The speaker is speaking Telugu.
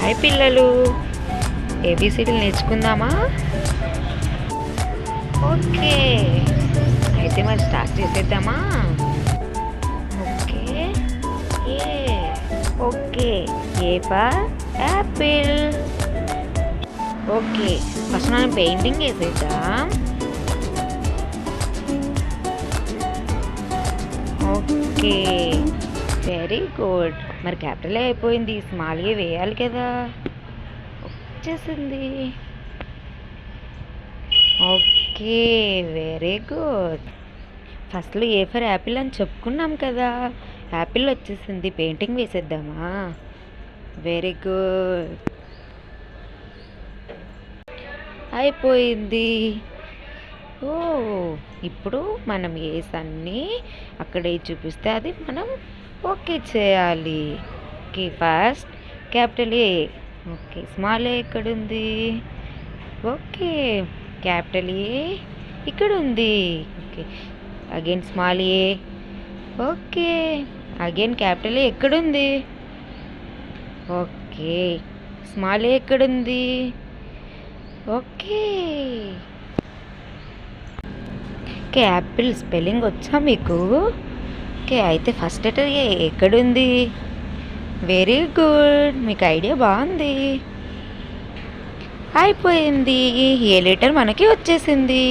హాయ్ పిల్లలు, ఏబిసిడీలు నేర్చుకుందామా? ఓకే, అయితే మరి స్టార్ట్ చేసేద్దామా? Okay, A okay, A for apple. Okay, first మనం పెయింటింగ్ వేసేద్దాం. Okay, very good. మరి క్యాపిటల్ అయిపోయింది, స్మాల్ ఏ వేయాలి కదా. వచ్చేసింది. Okay, very good. ఫస్ట్లో ఏ ఫర్ యాపిల్ అని చెప్పుకున్నాం కదా, యాపిల్ వచ్చేసింది. పెయింటింగ్ వేసేద్దామా? వెరీ గుడ్, అయిపోయింది. ఓ, ఇప్పుడు మనం అన్నీ అక్కడే చూపిస్తే అది మనం ఓకే చేయాలి. Okay, first capital A. Okay, small A ఎక్కడుంది? ఓకే, క్యాపిటల్ ఏ ఇక్కడ ఉంది. Okay, again small A. Okay, again capital A ఎక్కడుంది? ఓకే, స్మాల్ ఏ ఎక్కడుంది? ఓకే. ఓకే, యాపిల్ స్పెల్లింగ్ వచ్చా మీకు? ఓకే, అయితే ఫస్ట్ లెటర్ ఏ ఎక్కడుంది? వెరీ గుడ్, మీకు ఐడియా బాగుంది. అయిపోయింది, ఏ లెటర్ మనకి వచ్చేసింది.